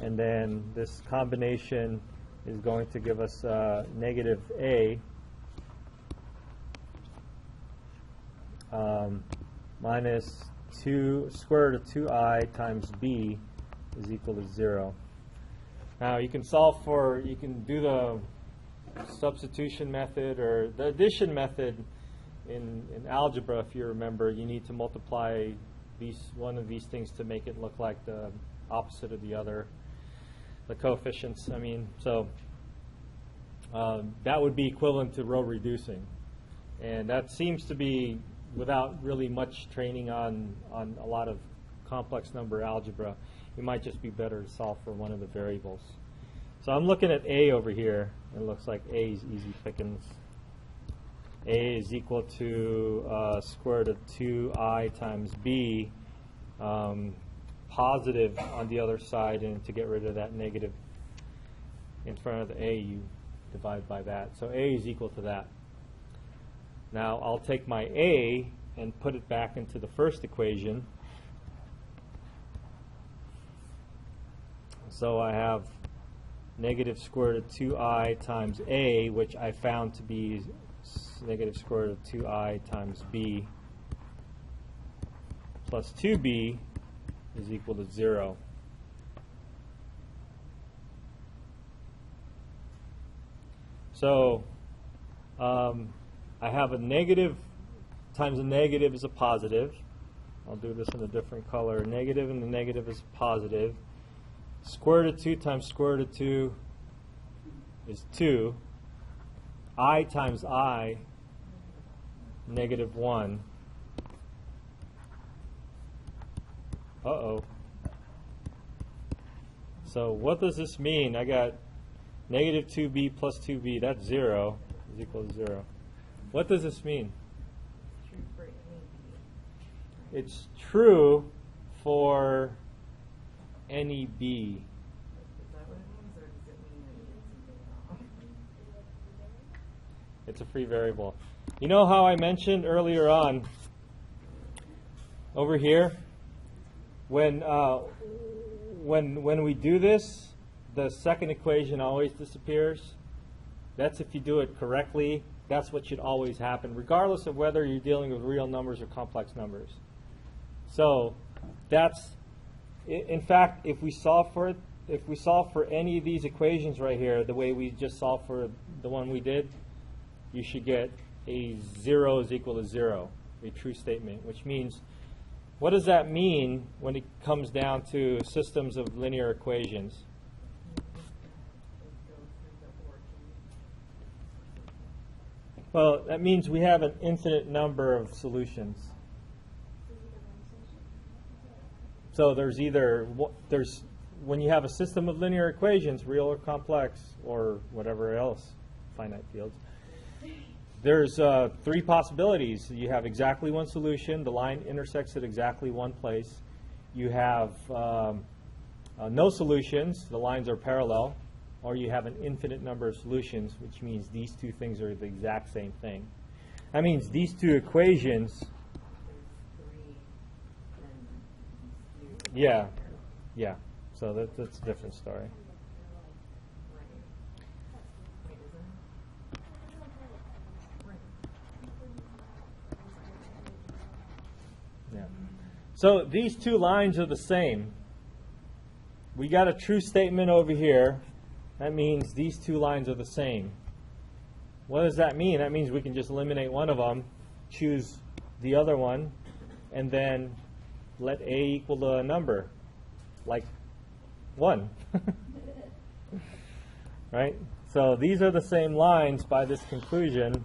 And then this combination is going to give us negative a minus 2 square root of 2i times b is equal to 0. Now you can solve for, you can do the substitution method or the addition method in algebra. If you remember, you need to multiply one of these things to make it look like the opposite of the other. the coefficients. I mean, so that would be equivalent to row reducing. And that seems to be without really much training on a lot of complex number algebra. It might just be better to solve for one of the variables. So I'm looking at A over here. It looks like A is easy pickings. A is equal to square root of 2I times B, positive on the other side, and to get rid of that negative in front of the A, you divide by that. So A is equal to that. Now I'll take my A and put it back into the first equation. So I have negative square root of 2I times A, which I found to be negative square root of 2I times B, plus 2B is equal to 0. So I have a negative times a negative is a positive. I'll do this in a different color. A negative and the negative is positive. Square root of 2 times square root of 2 is 2. I times I, negative 1. Uh-oh. So what does this mean? I got negative 2b plus 2b, that's 0, is equal to 0. What does this mean? True for any B. It's true for any b. Is that what it means, or does it mean that you did something wrong? It's a free variable. You know how I mentioned earlier on, over here, when we do this, the second equation always disappears. That's if you do it correctly. That's what should always happen, regardless of whether you're dealing with real numbers or complex numbers. So that's, in fact, if we solve for it, if we solve for any of these equations right here, the way we just solved for the one we did, you should get a 0 is equal to 0, a true statement, which means, what does that mean when it comes down to systems of linear equations? Well, that means we have an infinite number of solutions. So there's either, when you have a system of linear equations, real or complex, or whatever else, finite fields, there's 3 possibilities. You have exactly one solution. The line intersects at exactly one place. You have no solutions. The lines are parallel. Or you have an infinite number of solutions, which means these two things are the exact same thing. That means these two equations, yeah. So that's a different story. Yeah. So these two lines are the same. We got a true statement over here. That means these two lines are the same. What does that mean? That means we can just eliminate one of them, choose the other one, and then let A equal to a number, like 1. Right? So these are the same lines by this conclusion.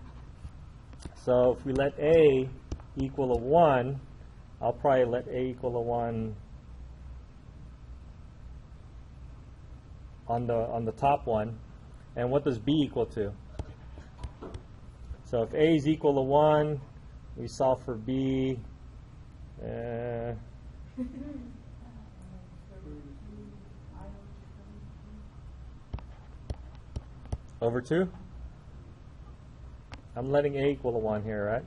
So if we let A equal to 1, I'll probably let A equal to 1 on the top one. And what does B equal to? So if A is equal to 1, we solve for B. Over 2? I'm letting A equal to 1 here, right?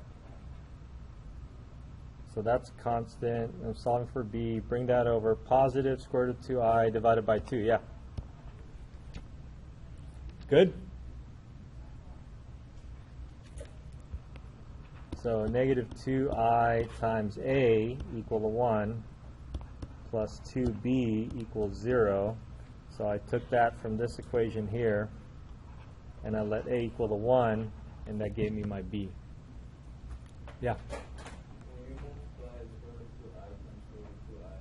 So that's constant. I'm solving for B. Bring that over. Positive square root of 2I divided by 2. Yeah. Good? So negative 2I times A equal to 1 plus 2B equals 0. So I took that from this equation here, and I let A equal to 1, and that gave me my B. Yeah? When you multiply the square root of 2I times square root of 2I,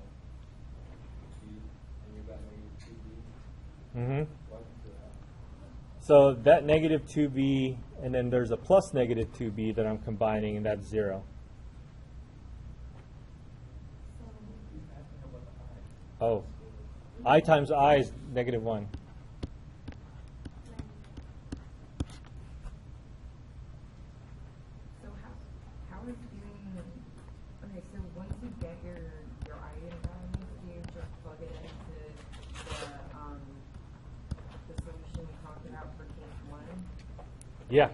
and you got negative 2B, Mm-hmm. Why do that? So that negative 2b, and then there's a plus negative 2b that I'm combining, and that's 0. Oh, I times I is negative 1. So how is doing, okay, so once you get your eigenvalues, do you just plug it into the solution we talked about for case 1? Yeah.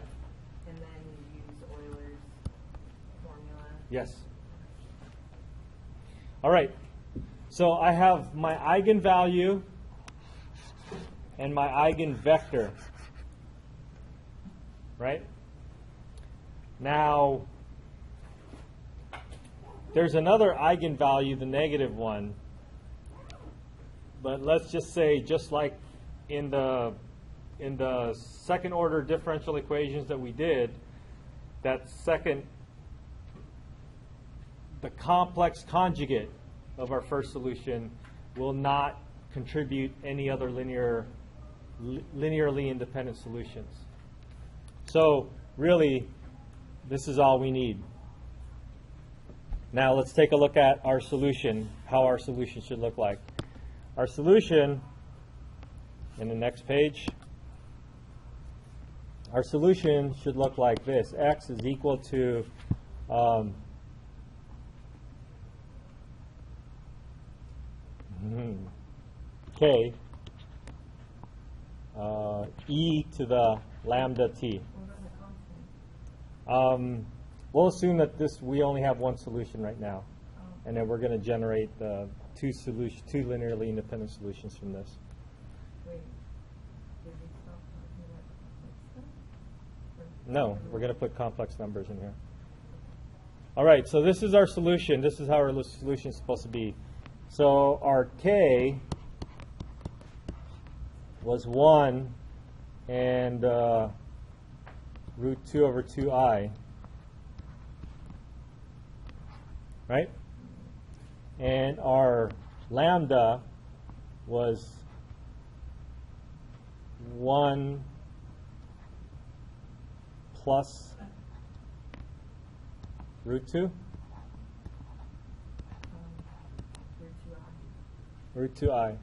And then you use Euler's formula? Yes. All right. So I have my eigenvalue and my eigenvector, right? Now, there's another eigenvalue, the negative one, but let's just say, just like in the second order differential equations that we did, the complex conjugate of our first solution will not contribute any other linearly independent solutions. So really, this is all we need. Now let's take a look at our solution, how our solution should look like. Our solution, in the next page, our solution should look like this. X is equal to K e to the lambda t. We'll assume that we only have one solution right now, and then we're going to generate two linearly independent solutions from this. Wait, did we stop talking about complex stuff? No, we're going to put complex numbers in here. All right, so this is our solution. This is how our solution is supposed to be. So our K was 1 and root 2 over 2I, right? And our lambda was 1 plus root 2? Root 2I.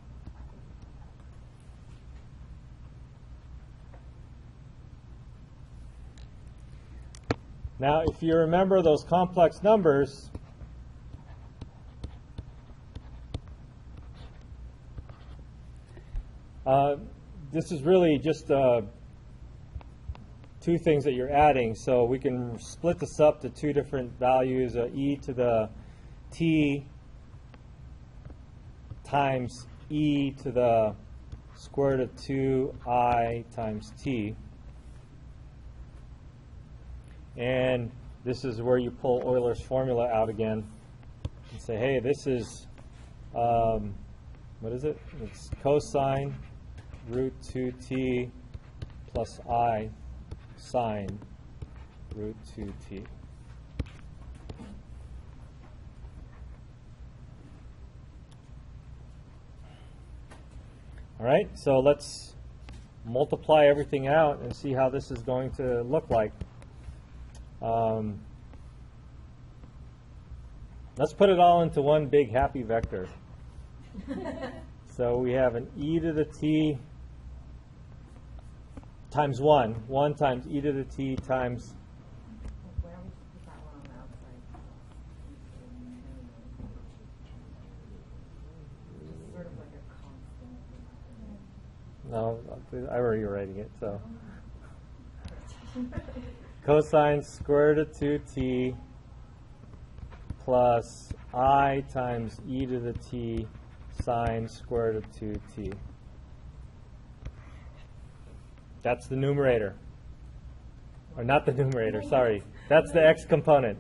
Now, if you remember those complex numbers, this is really just two things that you're adding. So we can split this up to two different values, e to the t times e to the square root of 2I times t. And this is where you pull Euler's formula out again and say, hey, this is, what is it? It's cosine root 2t plus I sine root 2t. All right, so let's multiply everything out and see how this is going to look like. Let's put it all into one big happy vector. So we have an e to the t times 1. 1 times e to the t times... Why don't we just put that one on the outside? Just sort of like a constant. No, I already writing it, so... Cosine square root of 2t plus I times e to the t sine square root of 2t. That's the numerator. Or not the numerator, sorry. That's the x component.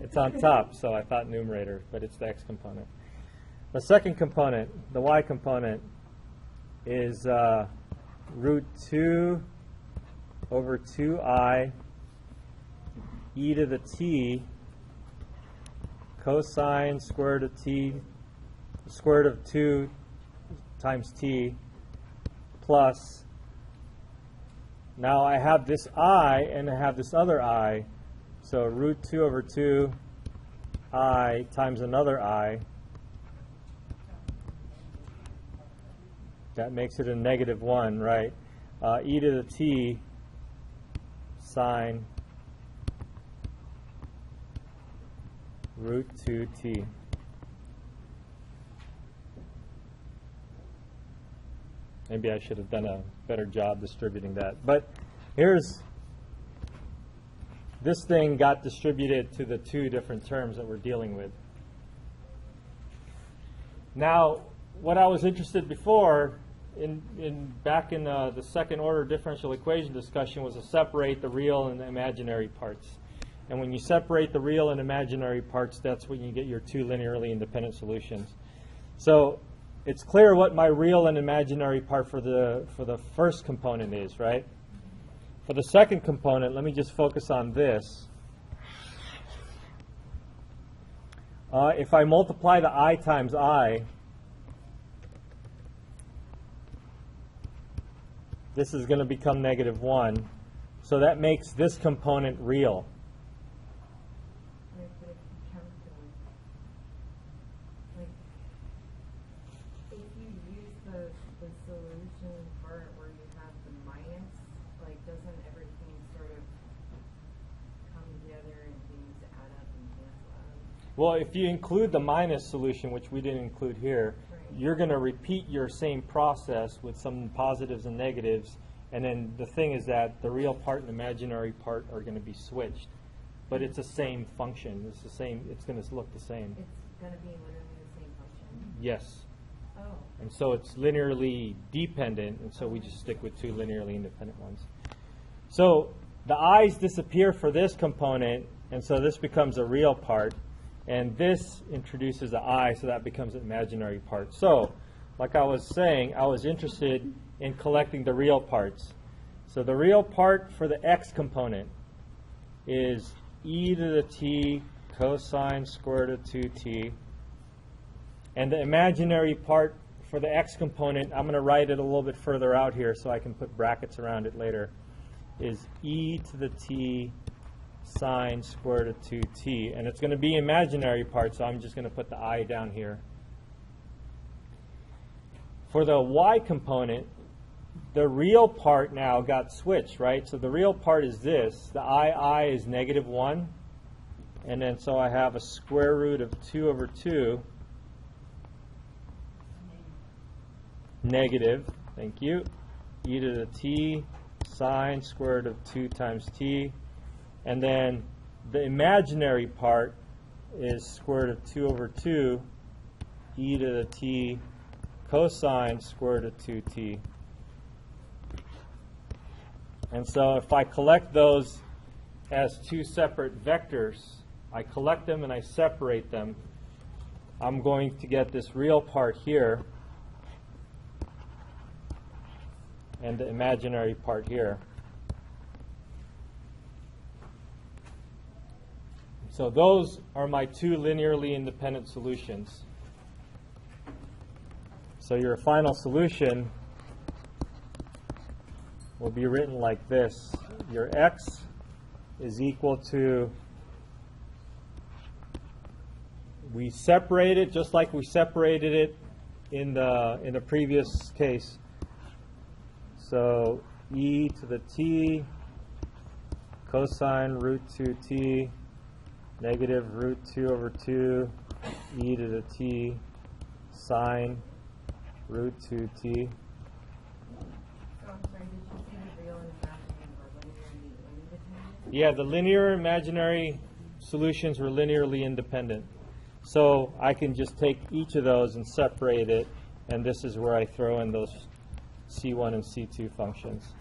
It's on top, so I thought numerator, but it's the x component. The second component, the y component, is root 2 over 2I e to the t cosine square root of t, square root of 2 times t plus, now I have this I and I have this other I, so root 2 over 2 I times another I, that makes it a negative 1, right? E to the t sine root 2t. Maybe I should have done a better job distributing that. But here's, this thing got distributed to the two different terms that we're dealing with. Now, what I was interested before, back in the second order differential equation discussion, was to separate the real and the imaginary parts. And when you separate the real and imaginary parts, that's when you get your two linearly independent solutions. So it's clear what my real and imaginary part for the first component is, right? For the second component, let me just focus on this. If I multiply the I times I, this is going to become negative 1. So that makes this component real. If you use the solution part where you have the minus, like, doesn't everything sort of come together and things add up and cancel out? Well, if you include the minus solution, which we didn't include here, Right. you're going to repeat your same process with some positives and negatives. And then the thing is that the real part and imaginary part are going to be switched. But it's the same function. It's the same. It's going to look the same. It's going to be literally the same function? Yes. Oh. And so it's linearly dependent, and so we just stick with two linearly independent ones. So the i's disappear for this component, and so this becomes a real part. And this introduces the I, so that becomes an imaginary part. So, like I was saying, I was interested in collecting the real parts. So the real part for the x component is e to the t cosine square root of 2t. And the imaginary part for the x component, I'm going to write it a little bit further out here so I can put brackets around it later, is e to the t sine square root of 2t. And it's going to be imaginary part, so I'm just going to put the I down here. For the y component, the real part now got switched, right? So the real part is this. The I is negative 1. And then so I have a square root of 2 over 2 negative, thank you, e to the t sine square root of 2 times t. And then the imaginary part is square root of 2 over 2 e to the t cosine square root of 2t. And so if I collect those as two separate vectors, I collect them and I separate them, I'm going to get this real part here and the imaginary part here. So those are my two linearly independent solutions. So your final solution will be written like this. Your x is equal to, we separate it just like we separated it in the previous case. So e to the t cosine root 2t negative root 2 over 2 e to the t sine root 2t. So I'm sorry, did you say the real and imaginary are linearly independent? Yeah, the linear imaginary solutions were linearly independent. So I can just take each of those and separate it, and this is where I throw in those C1 and C2 functions.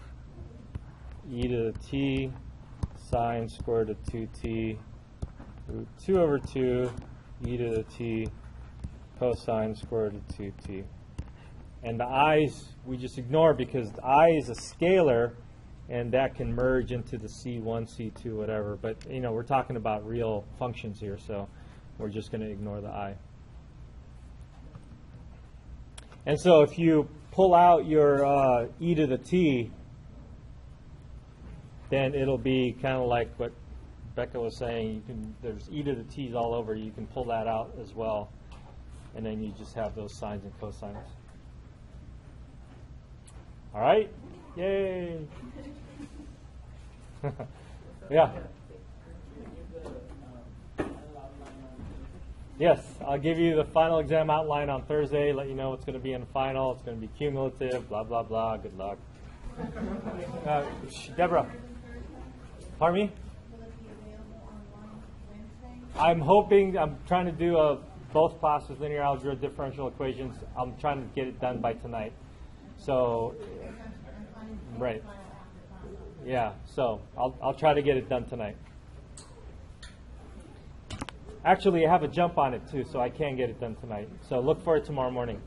E to the t sine square root of 2t root 2 over 2 e to the t cosine square root of 2t. And the i's we just ignore because the I is a scalar, and that can merge into the C1, C2, whatever. But, you know, we're talking about real functions here, so we're just going to ignore the I. And so if you pull out your e to the t, then it'll be kind of like what Becca was saying. You can, there's e to the t's all over. You can pull that out as well, and then you just have those sines and cosines. All right? Yay! Yeah. Yes, I'll give you the final exam outline on Thursday, let you know what's going to be in the final. It's going to be cumulative, blah, blah, blah. Good luck. Deborah. Pardon me? Will it be available online Wednesday? I'm hoping, I'm trying to do both classes, linear algebra, differential equations. I'm trying to get it done by tonight. So, right. Yeah, so I'll try to get it done tonight. Actually, I have a jump on it too, so I can get it done tonight. So look for it tomorrow morning.